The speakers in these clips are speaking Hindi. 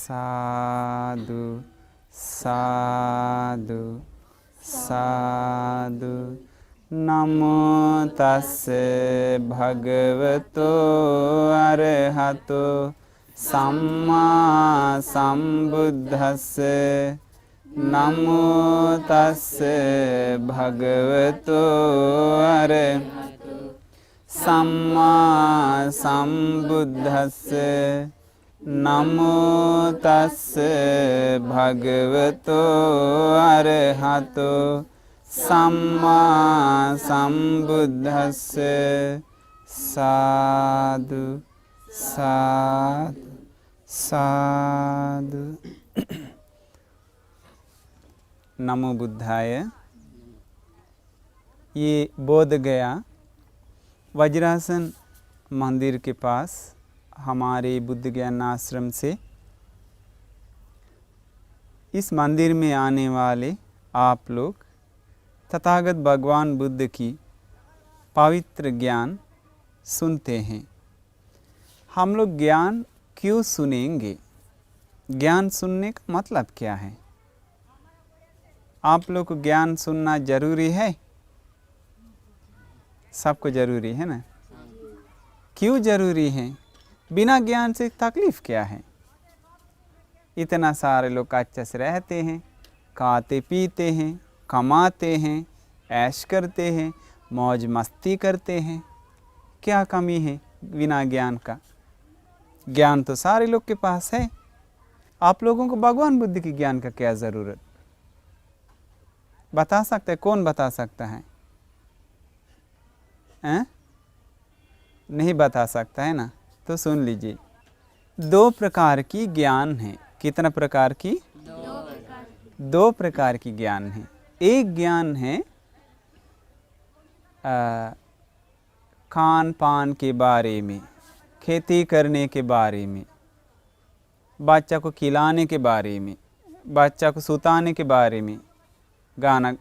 साधु साधु साधु। नमो तस्से भगवतो अरहतो सम्मा संबुद्धस्से। नमो तस्से भगवतो अरहतो सम्मा संबुद्धस्से। नमो तस्से भगवतो अरहतो सम्मा संबुद्धस्से। साधु साधु साधु। नमो बुद्धाय। ये बोध गया वज्रासन मंदिर के पास हमारे बुद्ध ज्ञान आश्रम से इस मंदिर में आने वाले आप लोग तथागत भगवान बुद्ध की पवित्र ज्ञान सुनते हैं। हम लोग ज्ञान क्यों सुनेंगे? ज्ञान सुनने का मतलब क्या है? आप लोग को ज्ञान सुनना जरूरी है? सबको जरूरी है ना? क्यों जरूरी है? बिना ज्ञान से तकलीफ क्या है? इतना सारे लोग अच्छे से रहते हैं, खाते पीते हैं, कमाते हैं, ऐश करते हैं, मौज मस्ती करते हैं। क्या कमी है बिना ज्ञान का? ज्ञान तो सारे लोग के पास है। आप लोगों को भगवान बुद्ध की ज्ञान का क्या ज़रूरत? बता सकते हैं? कौन बता सकता है? नहीं बता सकता है ना? तो सुन लीजिए। 2 प्रकार की ज्ञान है। कितना प्रकार की? 2 प्रकार की ज्ञान है। एक ज्ञान है खान पान के बारे में, खेती करने के बारे में, बच्चा को खिलाने के बारे में, बच्चा को सुताने के बारे में, गाना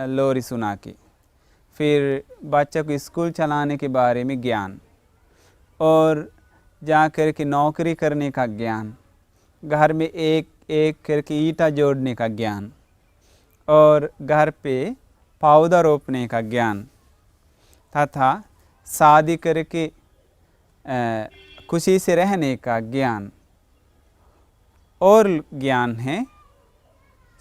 लोरी सुना के, फिर बच्चा को स्कूल चलाने के बारे में ज्ञान, और जा कर के नौकरी करने का ज्ञान, घर में एक एक करके ईंटा जोड़ने का ज्ञान, और घर पे पौधा रोपने का ज्ञान, तथा शादी करके खुशी से रहने का ज्ञान। और ज्ञान है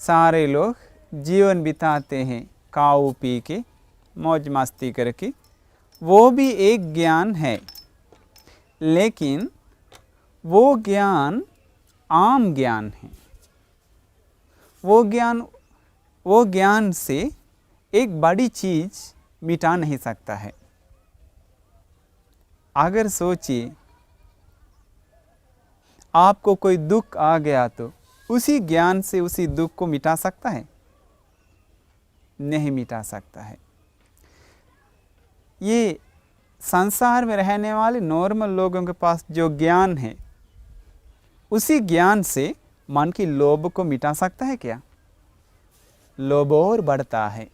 सारे लोग जीवन बिताते हैं खाओ पी के मौज मस्ती करके, वो भी एक ज्ञान है। लेकिन वो ज्ञान आम ज्ञान है। वो ज्ञान से एक बड़ी चीज़ मिटा नहीं सकता है। अगर सोचिए आपको कोई दुख आ गया तो उसी ज्ञान से उसी दुख को मिटा सकता है? नहीं मिटा सकता है। ये संसार में रहने वाले नॉर्मल लोगों के पास जो ज्ञान है, उसी ज्ञान से मन की लोभ को मिटा सकता है क्या? लोभ और बढ़ता है।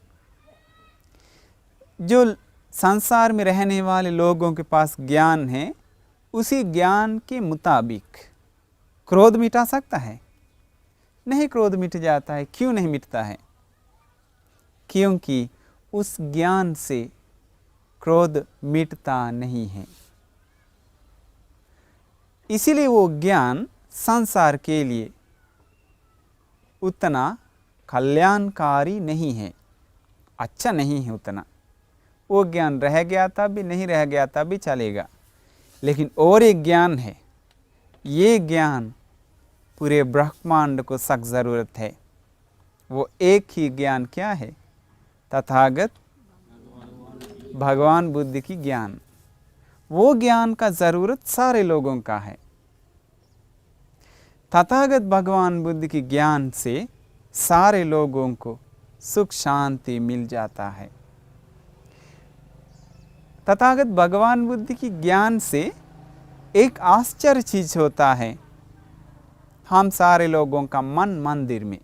जो संसार में रहने वाले लोगों के पास ज्ञान है, उसी ज्ञान के मुताबिक क्रोध मिटा सकता है? नहीं, क्रोध मिट जाता है। क्यों नहीं मिटता है? क्योंकि उस ज्ञान से क्रोध मिटता नहीं है। इसीलिए वो ज्ञान संसार के लिए उतना कल्याणकारी नहीं है, अच्छा नहीं है उतना। वो ज्ञान रह गया था भी, नहीं रह गया था भी चलेगा। लेकिन और एक ज्ञान है, ये ज्ञान पूरे ब्रह्मांड को सख्त ज़रूरत है। वो एक ही ज्ञान क्या है? तथागत भगवान बुद्ध की ज्ञान। वो ज्ञान का ज़रूरत सारे लोगों का है। तथागत भगवान बुद्ध की ज्ञान से सारे लोगों को सुख शांति मिल जाता है। तथागत भगवान बुद्ध की ज्ञान से एक आश्चर्य चीज़ होता है। हम सारे लोगों का मन मंदिर में,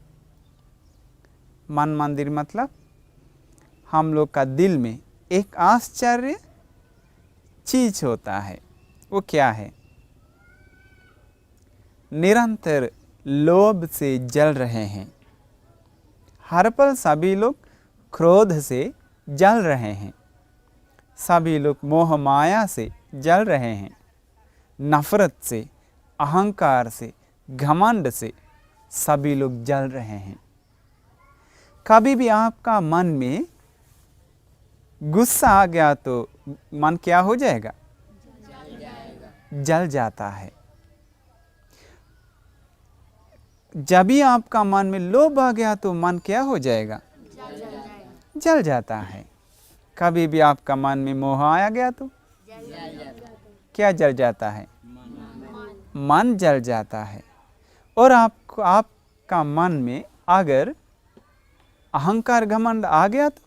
मन मंदिर मतलब हम लोग का दिल में एक आश्चर्य चीज़ होता है। वो क्या है? निरंतर लोभ से जल रहे हैं। हर पल सभी लोग क्रोध से जल रहे हैं। सभी लोग मोह माया से जल रहे हैं। नफरत से, अहंकार से, घमंड से सभी लोग जल रहे हैं। कभी भी आपका मन में गुस्सा आ गया तो मन क्या हो जाएगा? जल जाता है। जब भी आपका मन में लोभ आ गया तो मन क्या हो जाएगा? जल जाता है। कभी भी आपका मन में मोह आ गया तो क्या जल जाता है? मन जल जाता है। और आपका मन में अगर अहंकार घमंड आ गया तो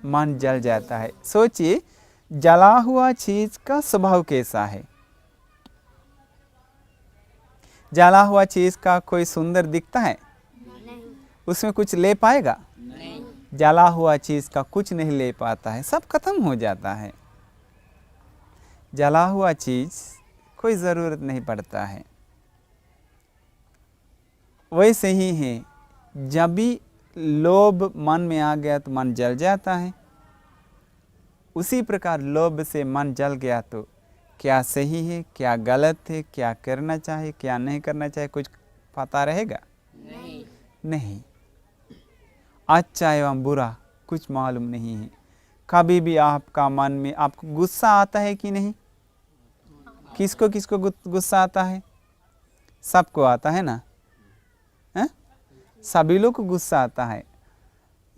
मन जल जाता है। सोचिए, जला हुआ चीज का स्वभाव कैसा है? जला हुआ चीज का कोई सुंदर दिखता है? नहीं। उसमें कुछ ले पाएगा? नहीं। जला हुआ चीज का कुछ नहीं ले पाता है, सब खत्म हो जाता है। जला हुआ चीज कोई ज़रूरत नहीं पड़ता है। वैसे ही है, जब भी लोभ मन में आ गया तो मन जल जाता है। उसी प्रकार लोभ से मन जल गया तो क्या सही है, क्या गलत है, क्या करना चाहिए, क्या नहीं करना चाहिए, कुछ पता रहेगा? नहीं। अच्छा एवं बुरा कुछ मालूम नहीं है। कभी भी आपका मन में आपको गुस्सा आता है कि नहीं? किसको किसको गुस्सा आता है? सबको आता है ना? सभी लोग को गुस्सा आता है।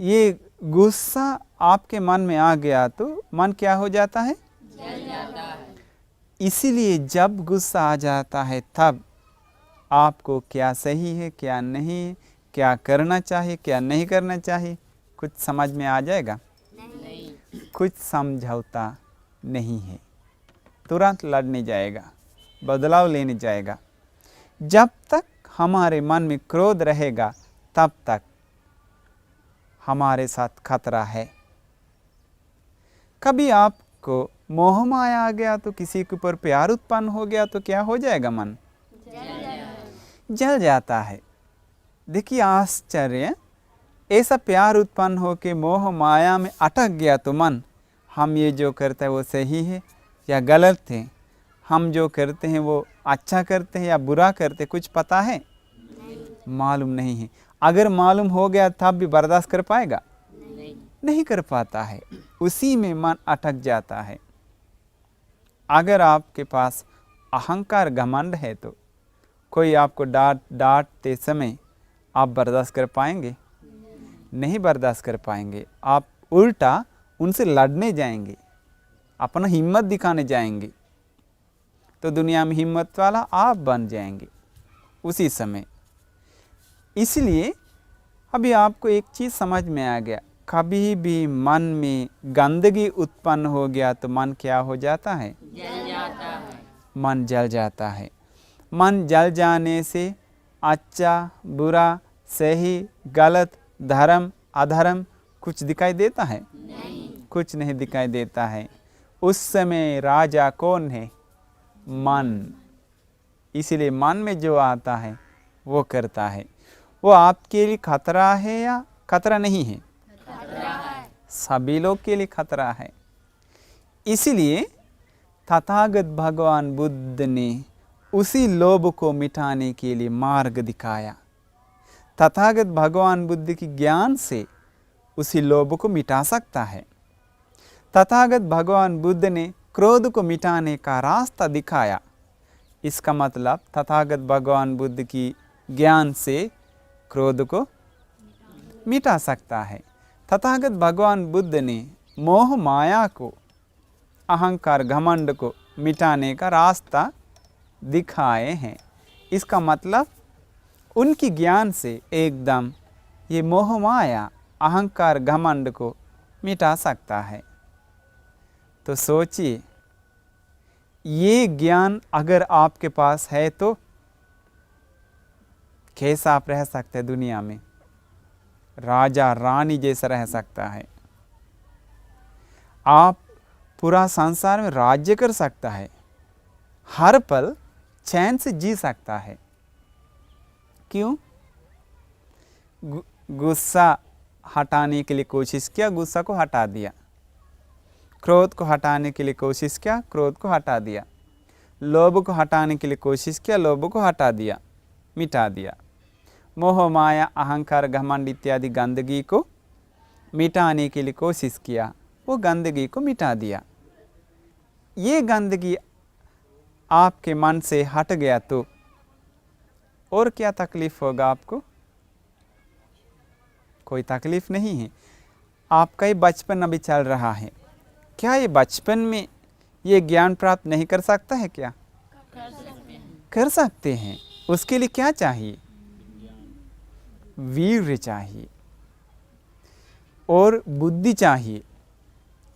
ये गुस्सा आपके मन में आ गया तो मन क्या हो जाता है? जल जाता है। इसीलिए जब गुस्सा आ जाता है तब आपको क्या सही है, क्या नहीं, क्या करना चाहिए, क्या नहीं करना चाहिए, कुछ समझ में आ जाएगा? नहीं। कुछ समझौता नहीं है। तुरंत लड़ने जाएगा, बदलाव लेने जाएगा। जब तक हमारे मन में क्रोध रहेगा तब तक हमारे साथ खतरा है। कभी आपको मोह माया आ गया तो किसी के ऊपर प्यार उत्पन्न हो गया तो क्या हो जाएगा? मन जल जाता है। देखिए आश्चर्य, ऐसा प्यार उत्पन्न हो के मोह माया में अटक गया तो मन, हम ये जो करते हैं वो सही है या गलत है, हम जो करते हैं वो अच्छा करते हैं या बुरा करते हैं, कुछ पता है? मालूम नहीं है। अगर मालूम हो गया तब भी बर्दाश्त कर पाएगा? नहीं कर पाता है। उसी में मन अटक जाता है। अगर आपके पास अहंकार घमंड है तो कोई आपको डांटते समय आप बर्दाश्त कर पाएंगे? नहीं बर्दाश्त कर पाएंगे। आप उल्टा उनसे लड़ने जाएंगे, अपना हिम्मत दिखाने जाएंगे, तो दुनिया में हिम्मत वाला आप बन जाएंगे उसी समय। इसलिए अभी आपको एक चीज़ समझ में आ गया, कभी भी मन में गंदगी उत्पन्न हो गया तो मन क्या हो जाता है? जल जाता है। मन जल जाता है। मन जल जाने से अच्छा बुरा, सही गलत, धर्म अधर्म कुछ दिखाई देता है? नहीं। कुछ नहीं दिखाई देता है। उस समय राजा कौन है? मन। इसलिए मन में जो आता है वो करता है। वो आपके लिए खतरा है या खतरा नहीं है? खतरा है। सभी लोग के लिए खतरा है। इसलिए तथागत भगवान बुद्ध ने उसी लोभ को मिटाने के लिए मार्ग दिखाया। तथागत भगवान बुद्ध की ज्ञान से उसी लोभ को मिटा सकता है। तथागत भगवान बुद्ध ने क्रोध को मिटाने का रास्ता दिखाया। इसका मतलब तथागत भगवान बुद्ध की ज्ञान से क्रोध को मिटा सकता है। तथागत भगवान बुद्ध ने मोह माया को, अहंकार घमंड को मिटाने का रास्ता दिखाए हैं। इसका मतलब उनकी ज्ञान से एकदम ये मोह माया अहंकार घमंड को मिटा सकता है। तो सोचिए, ये ज्ञान अगर आपके पास है तो कैसा आप रह सकते हैं दुनिया में? राजा रानी जैसा रह सकता है। आप पूरा संसार में राज्य कर सकता है, हर पल चैन से जी सकता है। क्यों? गुस्सा हटाने के लिए कोशिश किया, गुस्सा को हटा दिया। क्रोध को हटाने के लिए कोशिश किया, क्रोध को हटा दिया। लोभ को हटाने के लिए कोशिश किया, लोभ को हटा दिया, मिटा दिया। मोह माया अहंकार घमंड इत्यादि गंदगी को मिटाने के लिए कोशिश किया, वो गंदगी को मिटा दिया। ये गंदगी आपके मन से हट गया तो और क्या तकलीफ होगा आपको? कोई तकलीफ नहीं है। आपका ये बचपन अभी चल रहा है, क्या ये बचपन में ये ज्ञान प्राप्त नहीं कर सकता है क्या? कर सकते हैं। उसके लिए क्या चाहिए? वीर्य चाहिए और बुद्धि चाहिए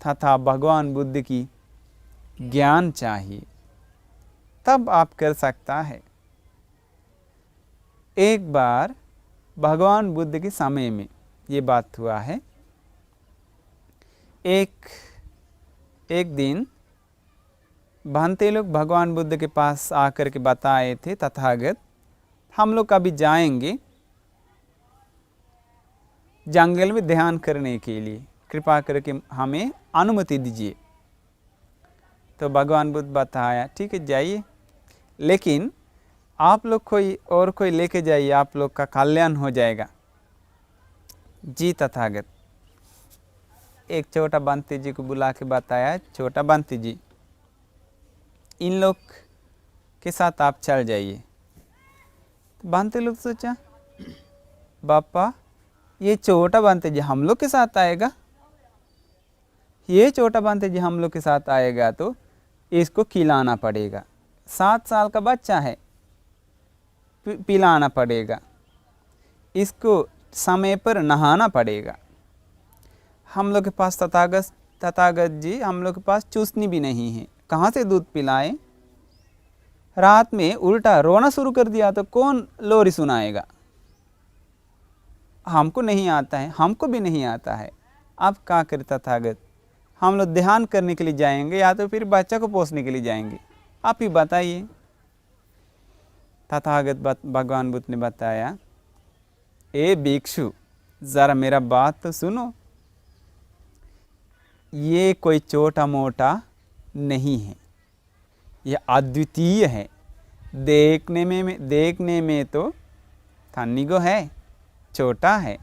तथा भगवान बुद्ध की ज्ञान चाहिए, तब आप कर सकता है। एक बार भगवान बुद्ध के समय में ये बात हुआ है। एक दिन भांते लोग भगवान बुद्ध के पास आकर के बताए थे, तथागत हम लोग अभी जाएंगे जंगल में ध्यान करने के लिए, कृपा करके हमें अनुमति दीजिए। तो भगवान बुद्ध बताया ठीक है जाइए, लेकिन आप लोग कोई लेके जाइए, आप लोग का कल्याण हो जाएगा। जी तथागत। एक छोटा बंती जी को बुला के बताया, छोटा बंती जी इन लोग के साथ आप चल जाइए। तो बंती लोग सोचा बापा ये छोटा बंती जी हम लोग के साथ आएगा, ये छोटा बंती जी हम लोग के साथ आएगा तो इसको खिलाना पड़ेगा, 7 साल का बच्चा है, पिलाना पड़ेगा, इसको समय पर नहाना पड़ेगा। हम लोग के पास तथागत जी हम लोग के पास चूसनी भी नहीं है, कहाँ से दूध पिलाएं? रात में उल्टा रोना शुरू कर दिया तो कौन लोरी सुनाएगा? हमको नहीं आता है, हमको भी नहीं आता है। अब क्या करें तथागत? हम लोग ध्यान करने के लिए जाएंगे या तो फिर बच्चा को पोसने के लिए जाएंगे, आप ही बताइए। तथागत भगवान बुद्ध ने बताया, ए भिक्षु जरा मेरा बात तो सुनो, ये कोई छोटा मोटा नहीं है, यह अद्वितीय है। देखने में तो थन्नीगो है, छोटा है,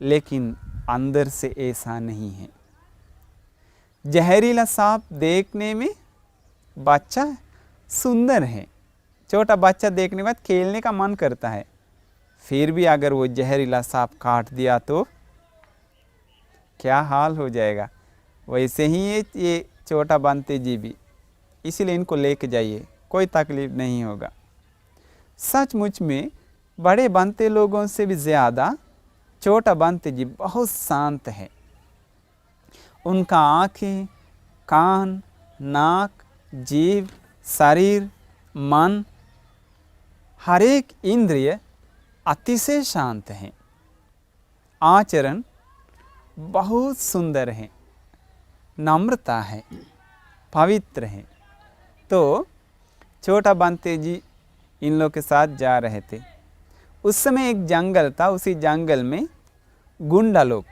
लेकिन अंदर से ऐसा नहीं है। जहरीला सांप देखने में बच्चा सुंदर है, छोटा बच्चा देखने के बाद खेलने का मन करता है, फिर भी अगर वो जहरीला सांप काट दिया तो क्या हाल हो जाएगा? वैसे ही ये छोटा बंते जी भी, इसीलिए इनको लेके जाइए, कोई तकलीफ नहीं होगा। सचमुच में बड़े बंते लोगों से भी ज़्यादा छोटा बंते जी बहुत शांत है। उनका आँखें, कान, नाक, जीभ, शरीर, मन, हर एक इंद्रिय अतिशय शांत हैं। आचरण बहुत सुंदर है, नम्रता है, पवित्र है। तो छोटा बंते जी इन लोग के साथ जा रहे थे। उस समय एक जंगल था, उसी जंगल में गुंडा लोग,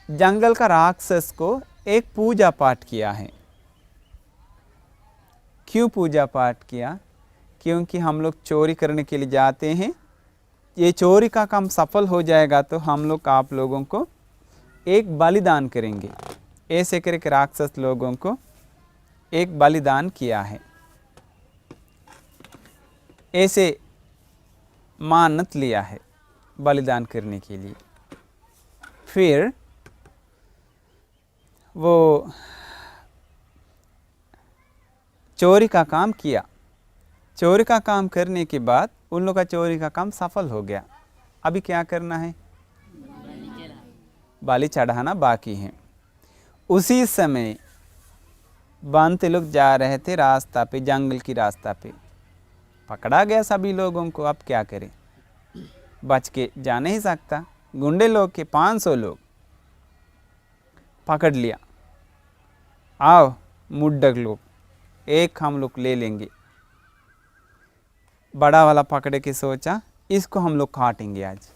जंगल का राक्षस को एक पूजा पाठ किया है। क्यों पूजा पाठ किया? क्योंकि हम लोग चोरी करने के लिए जाते हैं, ये चोरी का काम सफल हो जाएगा तो हम लोग आप लोगों को एक बलिदान करेंगे। ऐसे करके राक्षस लोगों को एक बलिदान किया है, ऐसे मानत लिया है बलिदान करने के लिए। फिर वो चोरी का काम किया। चोरी का काम करने के बाद उन लोग का चोरी का काम सफल हो गया। अभी क्या करना है? बलि चढ़ाना बाकी है। उसी समय बंते लोग जा रहे थे रास्ता पे, जंगल की रास्ता पे, पकड़ा गया सभी लोगों को। अब क्या करें? बच के जा नहीं सकता। गुंडे लोग के 500 लोग पकड़ लिया। आओ मुड्डक लोग, एक हम लोग ले लेंगे। बड़ा वाला पकड़ के सोचा इसको हम लोग काटेंगे आज।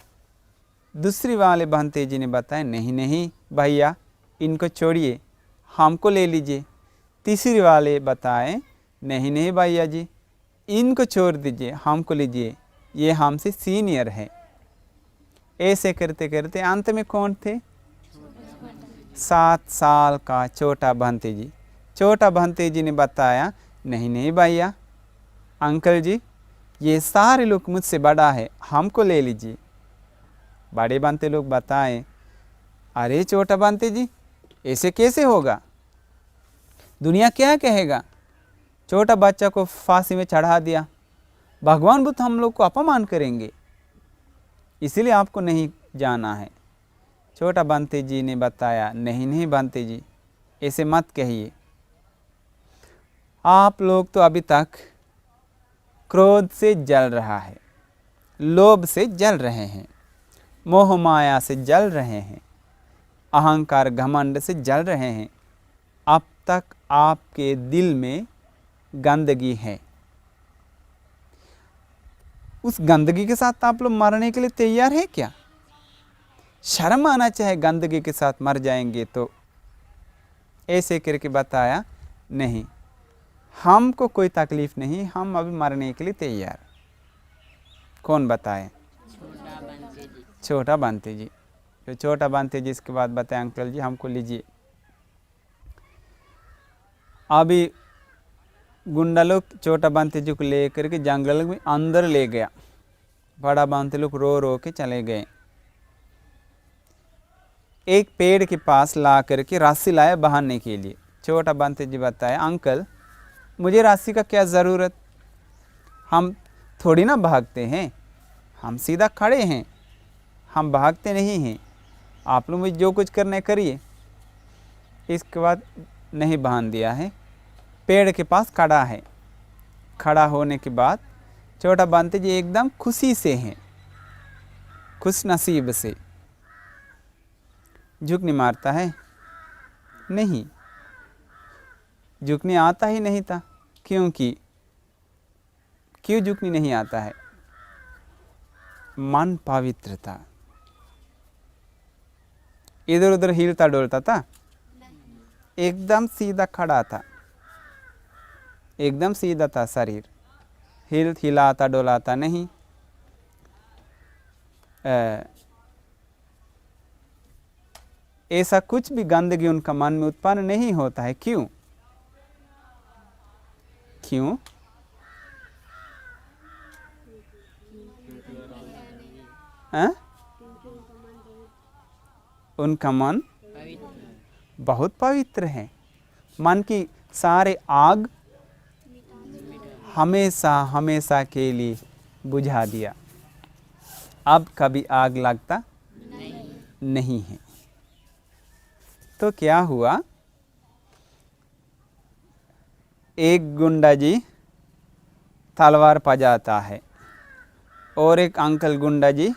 दूसरी वाले बहनते जी ने बताया नहीं नहीं भैया इनको छोड़िए, हमको ले लीजिए। तीसरी वाले बताए नहीं नहीं भैया जी इनको छोड़ दीजिए, हमको लीजिए, ये हमसे सीनियर है। ऐसे करते करते अंत में कौन थे? 7 साल का छोटा बहनते जी। छोटा बहनते जी ने बताया नहीं नहीं भैया अंकल जी ये सारे लोग मुझसे बड़ा है, हमको ले लीजिए। बड़े बहनते लोग बताएं अरे छोटा बहनते जी ऐसे कैसे होगा, दुनिया क्या कहेगा, छोटा बच्चा को फांसी में चढ़ा दिया, भगवान बुद्ध हम लोग को अपमान करेंगे, इसीलिए आपको नहीं जाना है। छोटा बहनते जी ने बताया नहीं नहीं बहनते जी ऐसे मत कहिए, आप लोग तो अभी तक क्रोध से जल रहा है, लोभ से जल रहे हैं, मोह माया से जल रहे हैं, अहंकार घमंड से जल रहे हैं। अब तक आपके दिल में गंदगी है, उस गंदगी के साथ आप लोग मरने के लिए तैयार हैं क्या? शर्म आना चाहिए, गंदगी के साथ मर जाएंगे तो। ऐसे करके बताया नहीं हमको कोई तकलीफ नहीं, हम अभी मरने के लिए तैयार। कौन बताए? छोटा बहनते जी। तो छोटा बहनते जी इसके बाद बताए अंकल जी हमको लीजिए। अभी गुंडा लोग छोटा बहनते जी को लेकर के जंगल में अंदर ले गया, बड़ा बहनते लोग रो रो के चले गए। एक पेड़ के पास ला करके रस्सी लाया बहाने के लिए। छोटा बहनते जी बताया अंकल मुझे रस्सी का क्या ज़रूरत, हम थोड़ी ना भागते हैं, हम सीधा खड़े हैं, हम भागते नहीं हैं, आप लोग मुझे जो कुछ करना है करिए। इसके बाद नहीं बांध दिया है, पेड़ के पास खड़ा है। खड़ा होने के बाद छोटा बहनते जी एकदम खुशी से हैं, खुश नसीब से। झुकने मारता है नहीं, झुकने आता ही नहीं था, क्योंकि क्यों झुकने नहीं आता है? मन पवित्र था। इधर उधर हिलता डोलता था? एकदम सीधा खड़ा था, एकदम सीधा था शरीर, हिलाता डोलाता नहीं। ऐसा कुछ भी गंदगी उनका मन में उत्पन्न नहीं होता है। क्यों? क्यों? उनका मन बहुत पवित्र है। मन की सारे आग हमेशा हमेशा के लिए बुझा दिया, अब कभी आग लगता नहीं है। तो क्या हुआ, एक गुंडा जी तलवार पजाता है और एक अंकल गुंडा जी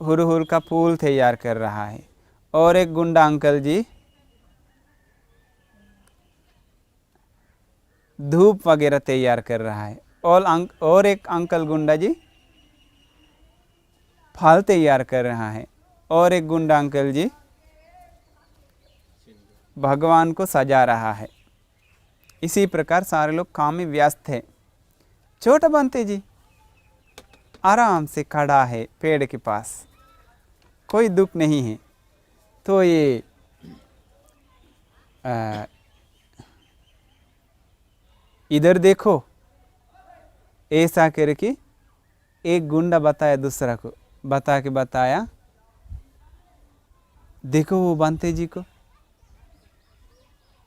हुरहुर का फूल तैयार कर रहा है, और एक गुंडा अंकल जी धूप वगैरह तैयार कर रहा है, और एक अंकल गुंडा जी फल तैयार कर रहा है, और एक गुंडा अंकल जी भगवान को सजा रहा है। इसी प्रकार सारे लोग काम में व्यस्त है। छोटा बहनते जी आराम से खड़ा है पेड़ के पास, कोई दुख नहीं है। तो ये इधर देखो, ऐसा करके एक गुंडा बताया दूसरा को, बता के बताया देखो वो बहनते जी को,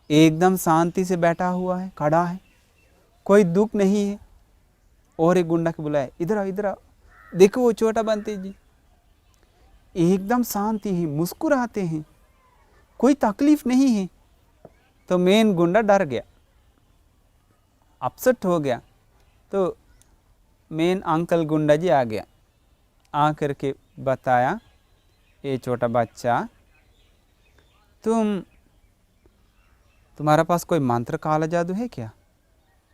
एकदम शांति से बैठा हुआ है, खड़ा है, कोई दुख नहीं है। और एक गुंडा को बुलाया, इधर आओ इधर आओ, देखो वो छोटा बहनते जी एकदम शांति है, मुस्कुराते हैं, कोई तकलीफ नहीं है। तो मेन गुंडा डर गया, अपसेट हो गया। तो मेन अंकल गुंडा जी आ गया, आ करके बताया ये छोटा बच्चा तुम्हारा पास कोई मंत्र काला जादू है क्या?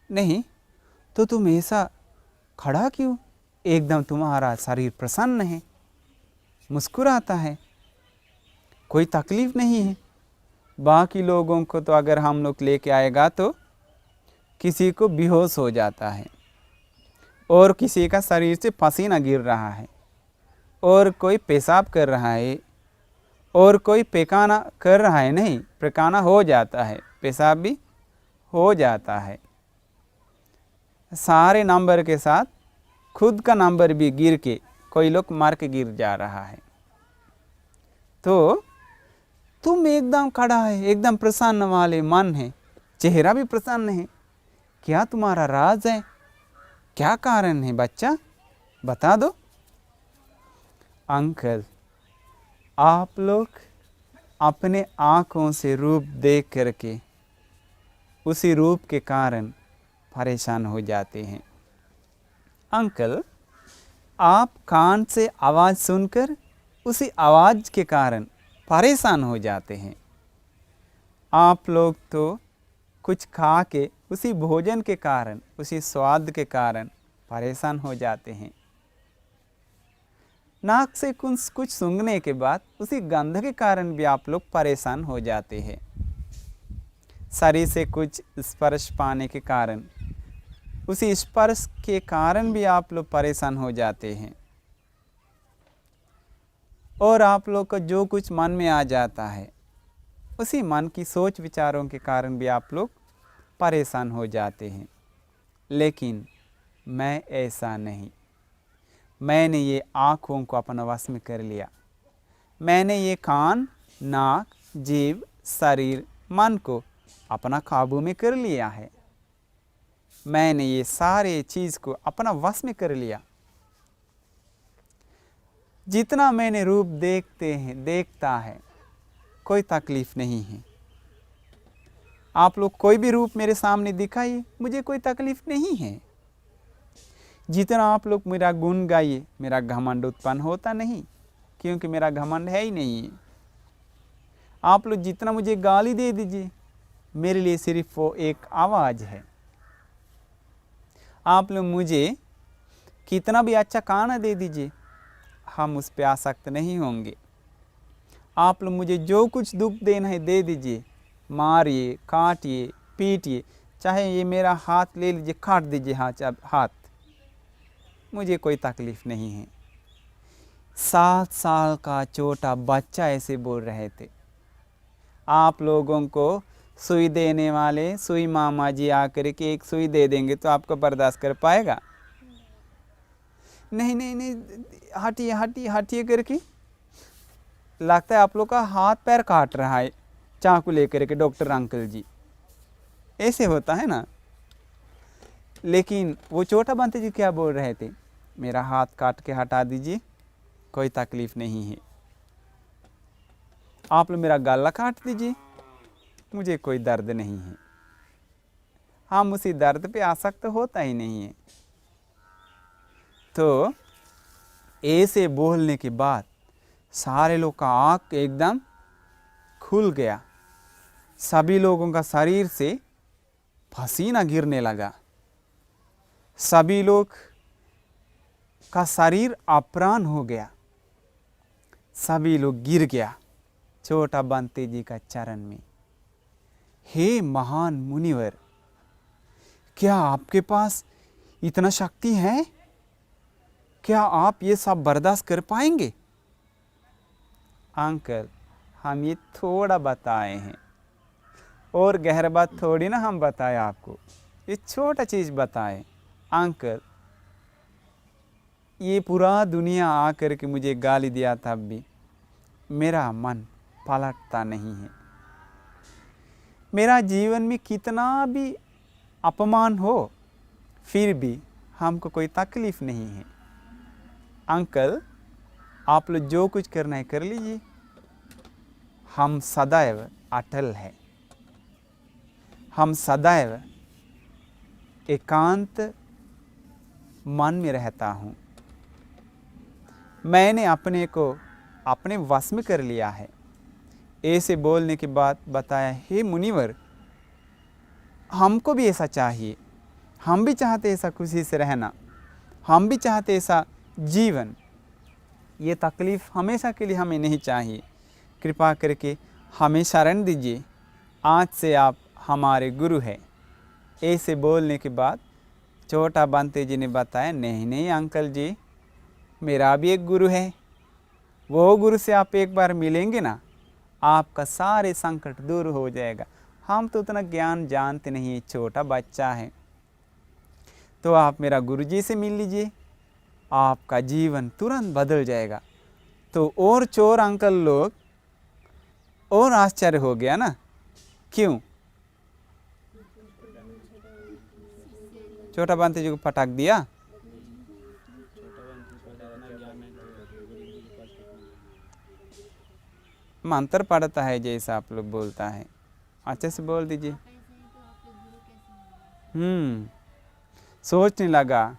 नहीं। तो तुम ऐसा खड़ा क्यों? एकदम तुम्हारा शरीर प्रसन्न है, मुस्कुराता है, कोई तकलीफ नहीं है। बाकी लोगों को तो अगर हम लोग लेके आएगा तो किसी को बेहोश हो जाता है, और किसी का शरीर से पसीना गिर रहा है, और कोई पेशाब कर रहा है, और कोई पैखाना कर रहा है, नहीं पैखाना हो जाता है, पेशाब भी हो जाता है। सारे नंबर के साथ खुद का नंबर भी गिर के कोई लोग मर के गिर जा रहा है। तो तुम एकदम खड़ा है, एकदम प्रसन्न वाले मन है, चेहरा भी प्रसन्न है। क्या तुम्हारा राज है? क्या कारण है बच्चा, बता दो। अंकल, आप लोग अपने आँखों से रूप देख करके उसी रूप के कारण परेशान हो जाते हैं। अंकल, आप कान से आवाज़ सुनकर उसी आवाज़ के कारण परेशान हो जाते हैं। आप लोग तो कुछ खा के उसी भोजन के कारण, उसी स्वाद के कारण परेशान हो जाते हैं। नाक से कुछ सूंघने के बाद उसी गंध के कारण भी आप लोग परेशान हो जाते हैं। शरीर से कुछ स्पर्श पाने के कारण, उसी स्पर्श के कारण भी आप लोग परेशान हो जाते हैं। और आप लोग को जो कुछ मन में आ जाता है, उसी मन की सोच विचारों के कारण भी आप लोग परेशान हो जाते हैं। लेकिन मैं ऐसा नहीं। मैंने ये आँखों को अपना वश में कर लिया। मैंने ये कान, नाक, जीभ, शरीर, मन को अपना काबू में कर लिया है। मैंने ये सारे चीज़ को अपना वश में कर लिया। जितना मैंने रूप देखता है, कोई तकलीफ नहीं है। आप लोग कोई भी रूप मेरे सामने दिखाइए, मुझे कोई तकलीफ नहीं है। जितना आप लोग मेरा गुण गाइए, मेरा घमंड उत्पन्न होता नहीं, क्योंकि मेरा घमंड है ही नहीं है। आप लोग जितना मुझे गाली दे दीजिए, मेरे लिए सिर्फ वो एक आवाज़ है। आप लोग मुझे कितना भी अच्छा खाना दे दीजिए, हम उस पर आसक्त नहीं होंगे। आप लोग मुझे जो कुछ दुख देना है दे दीजिए, मारिए, काटिए, पीटिए, चाहे ये मेरा हाथ ले लीजिए, काट दीजिए हाथ, मुझे कोई तकलीफ़ नहीं है। 7 साल का छोटा बच्चा ऐसे बोल रहे थे। आप लोगों को सुई देने वाले सुई मामा जी आकर के एक सुई दे देंगे तो आपको बर्दाश्त कर पाएगा? नहीं नहीं नहीं, हटिए हटिए हटिए करके लगता है आप लोग का हाथ पैर काट रहा है चाकू लेकर के डॉक्टर अंकल जी, ऐसे होता है ना। लेकिन वो छोटा बंते जी क्या बोल रहे थे? मेरा हाथ काट के हटा दीजिए, कोई तकलीफ़ नहीं है। आप लोग मेरा गला काट दीजिए, मुझे कोई दर्द नहीं है। हम उसी दर्द पे आसक्त होता ही नहीं है। तो ऐसे बोलने के बाद सारे लोग का आँख एकदम खुल गया। सभी लोगों का शरीर से पसीना गिरने लगा। सभी लोग का शरीर अप्राण हो गया। सभी लोग गिर गया छोटा बंते जी का चरण में। हे महान मुनिवर, क्या आपके पास इतना शक्ति है? क्या आप ये सब बर्दाश्त कर पाएंगे? अंकल, हम ये थोड़ा बताए हैं, और गहरा बात थोड़ी ना हम बताए आपको, ये छोटा चीज़ बताए। अंकल, ये पूरा दुनिया आकर के मुझे गाली दिया तब भी मेरा मन पलटता नहीं है। मेरा जीवन में कितना भी अपमान हो, फिर भी हमको कोई तकलीफ़ नहीं है। अंकल, आप लोग जो कुछ करना है कर लीजिए, हम सदैव अटल हैं। हम सदैव एकांत मन में रहता हूँ। मैंने अपने को अपने वश में कर लिया है। ऐसे बोलने के बाद बताया, हे मुनिवर, हमको भी ऐसा चाहिए। हम भी चाहते ऐसा खुशी से रहना, हम भी चाहते ऐसा जीवन। ये तकलीफ़ हमेशा के लिए हमें नहीं चाहिए। कृपा करके हमें शरण दीजिए, आज से आप हमारे गुरु हैं। ऐसे बोलने के बाद छोटा बंते जी ने बताया, नहीं नहीं अंकल जी, मेरा भी एक गुरु है, वो गुरु से आप एक बार मिलेंगे ना, आपका सारे संकट दूर हो जाएगा। हम तो उतना ज्ञान जानते नहीं, छोटा बच्चा है, तो आप मेरा गुरुजी से मिल लीजिए, आपका जीवन तुरंत बदल जाएगा। तो और चोर अंकल लोग और आश्चर्य हो गया ना, क्यों? छोटा बंते जी को पटक दिया। मंत्र पढ़ता है जैसा आप लोग बोलता है, अच्छे से बोल दीजिए। सोचने लगा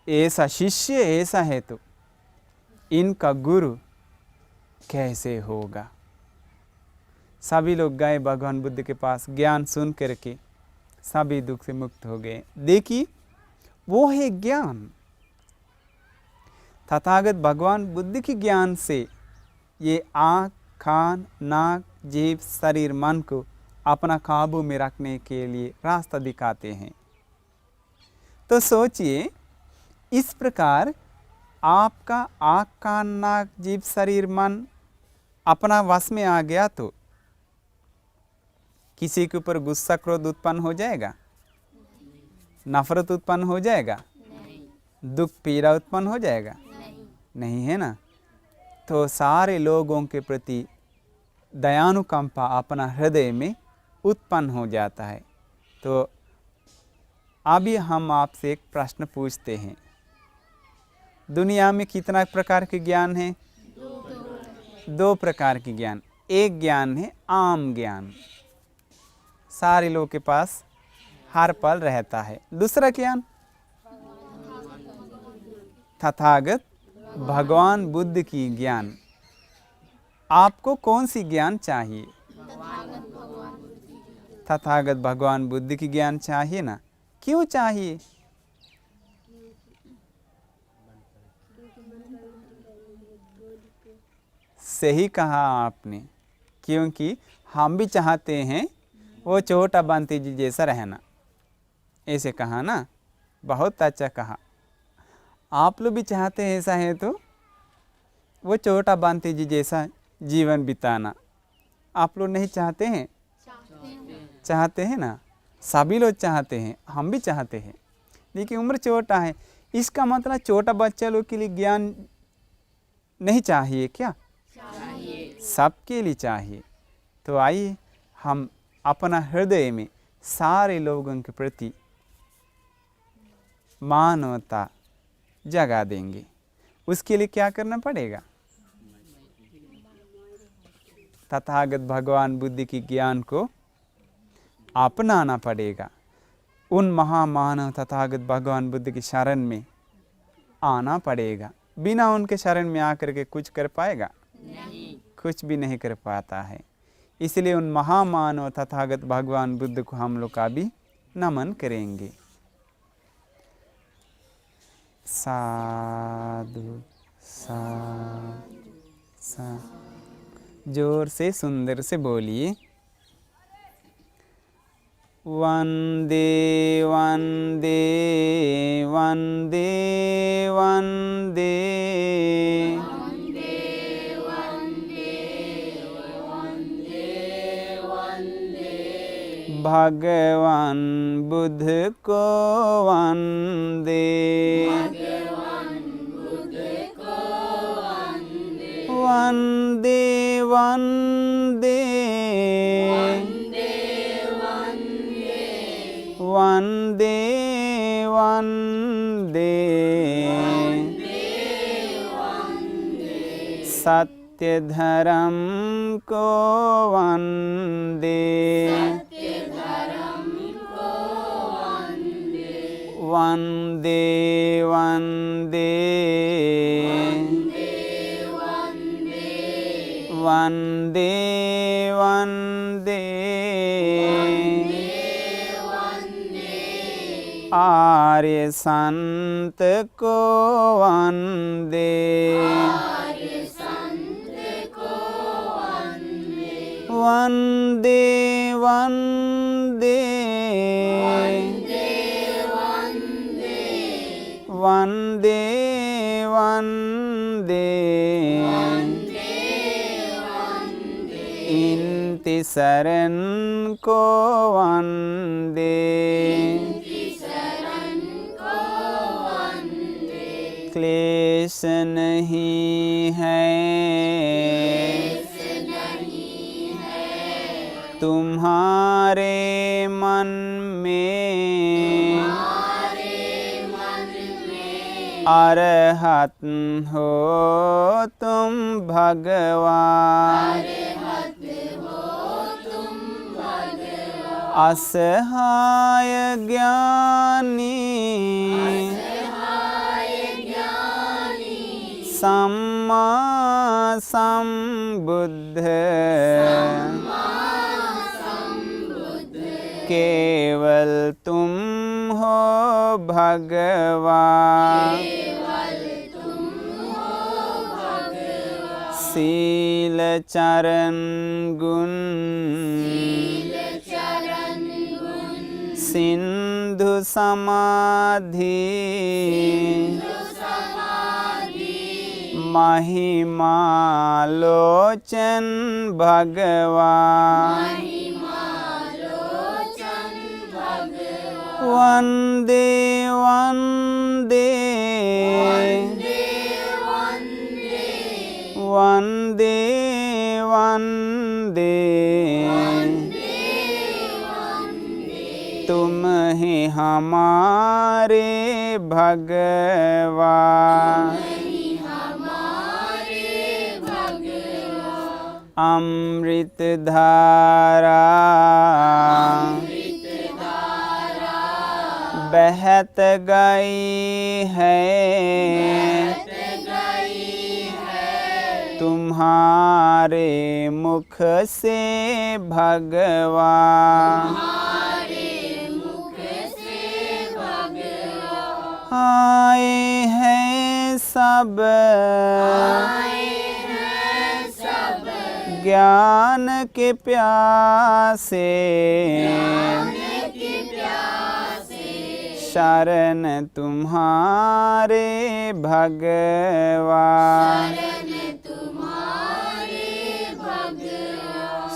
ऐसा शिष्य ऐसा है तो इनका गुरु कैसे होगा। सभी लोग गए भगवान बुद्ध के पास, ज्ञान सुन करके सभी दुख से मुक्त हो गए। देखिए वो है ज्ञान। तथागत भगवान बुद्ध के ज्ञान से ये आँख, कान, नाक, जीभ, शरीर, मन को अपना काबू में रखने के लिए रास्ता दिखाते हैं। तो सोचिए, इस प्रकार आपका आँख, कान, नाक, जीभ, शरीर, मन अपना वश में आ गया तो किसी के ऊपर गुस्सा, क्रोध उत्पन्न हो जाएगा? नफरत उत्पन्न हो जाएगा? दुख, पीड़ा उत्पन्न हो जाएगा? नहीं है ना। तो सारे लोगों के प्रति दयानुकंपा अपना हृदय में उत्पन्न हो जाता है। तो अभी हम आपसे एक प्रश्न पूछते हैं, दुनिया में कितना प्रकार के ज्ञान है? दो प्रकार के ज्ञान। एक ज्ञान है आम ज्ञान, सारे लोगों के पास हर पल रहता है। दूसरा ज्ञान तथागत भगवान बुद्ध की ज्ञान। आपको कौन सी ज्ञान चाहिए? तथागत भगवान बुद्ध की ज्ञान चाहिए ना। क्यों चाहिए? सही कहा आपने, क्योंकि हम भी चाहते हैं वो छोटा बंती जी जैसा रहना। ऐसे कहा ना, बहुत अच्छा कहा। आप लोग भी चाहते हैं ऐसा है तो वो छोटा बंती जी जैसा जीवन बिताना। आप लोग नहीं चाहते हैं? चाहते हैं ना, सभी लोग चाहते हैं, हम भी चाहते हैं। लेकिन उम्र छोटा है, इसका मतलब छोटा बच्चा लोग के लिए ज्ञान नहीं चाहिए क्या? चाहिए, सबके लिए चाहिए। तो आइए हम अपना हृदय में सारे लोगों के प्रति मानवता जगा देंगे। उसके लिए क्या करना पड़ेगा? तथागत भगवान बुद्ध की ज्ञान को अपनाना पड़ेगा। उन महामानव तथागत भगवान बुद्ध की शरण में आना पड़ेगा। बिना उनके शरण में आकर के कुछ कर पाएगा? नहीं, कुछ भी नहीं कर पाता है। इसलिए उन महामानव तथागत भगवान बुद्ध को हम लोग का भी नमन करेंगे। साधु साधु साधु। जोर से सुंदर से बोलिए। वंदे वंदे वंदे वंदे भगवान बुद्ध को वंदे, वंदे वंदे वंदे वंदे सत्य धर्म को वंदे, वंदे वंदे वंदे वंदे आर्य संत को वंदे। वंदे वंदे वंदे वंदे इनति शरण को वंदे। क्लेश नहीं है तुम्हारे मन में, अरहत हो तुम भगवान। असहाय ज्ञानी सम्मा संबुद्ध, केवल तुम हो भगवान। शील चरण गुण सिंधु समाधि, महिमा लोचन भगवान। वंदे वंदे वंदे वंदे तुम ही हमारे भगवान। अमृत धारा बहत गई है, तुम्हारे मुख से भगवान। आए हैं सब ज्ञान के प्यासे, शरण तुम्हारे भगवान।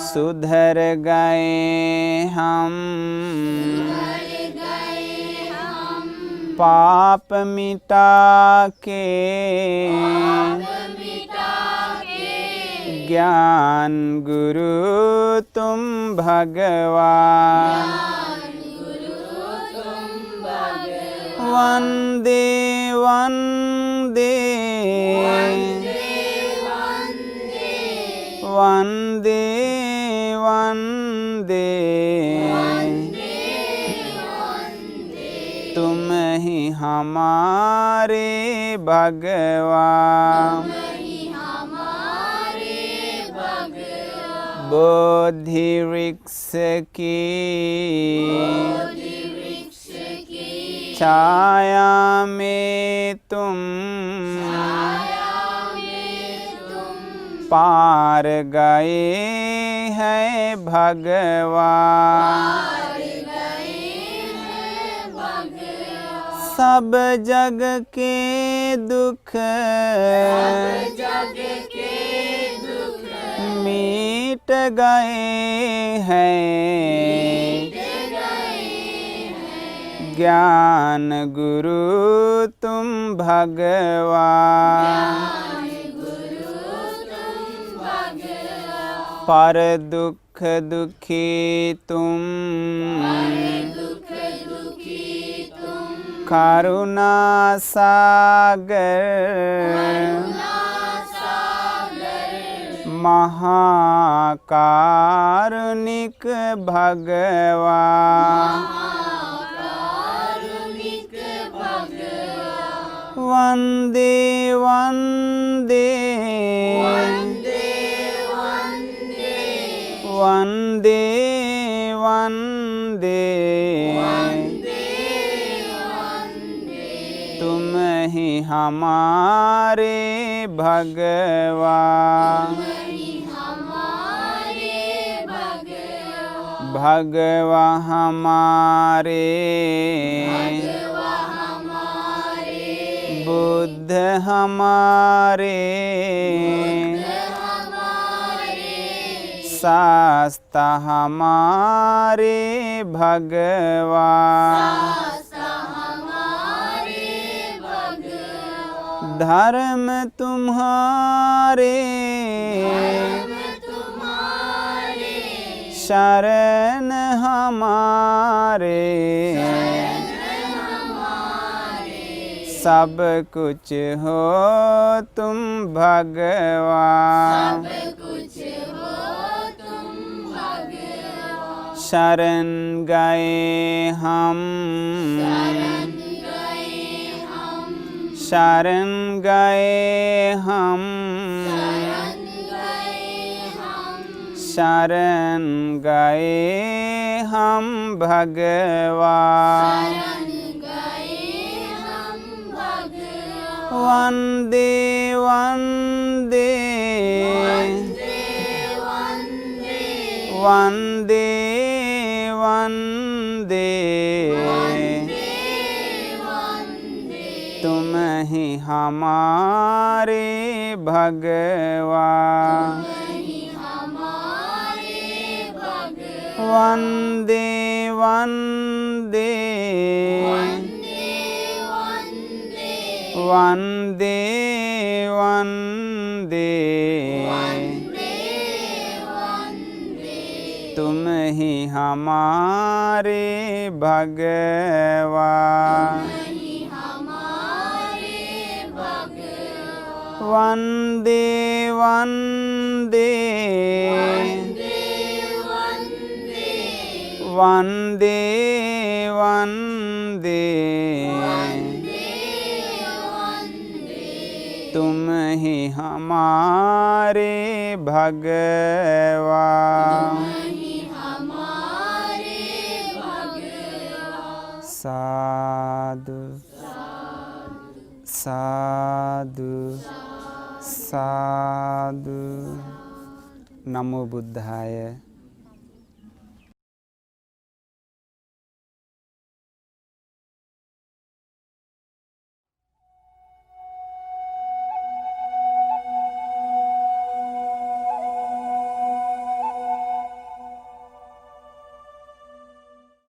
सुधर गए हम पाप मिटा के, ज्ञान गुरु तुम भगवान। वंदे वंदे वंदे वंदे तुम ही हमारे भगवान। बोधि वृक्ष की छाया में तुम पार गए हैं भगवान। सब जग के दुख मिट गए हैं, ज्ञान गुरु तुम भगवान। पर दुख दुखी तुम, करुणा सागर महाकारुणिक भगवान। वंदे वंदे वंदे वंदे हमारे भगवान, भगवा हमारे, बुद्ध हमारे, शास्त्र हमारे भगवान, धर्म तुम्हारे, शरण हमारे, सब कुछ हो तुम भगवान, शरण गए हम, शरण गए हम, शरण गए हम भगवान, वंदे वंदे वंदे वंदे, तुम ही हमारे भगवान, वंदे वंदे वंदे वंदे, तुम ही हमारे भगवान, वंदे वंदे वंदे वंदे, तुम ही हमारे भगवान, साधु साधु साधु। नमो बुद्धाय।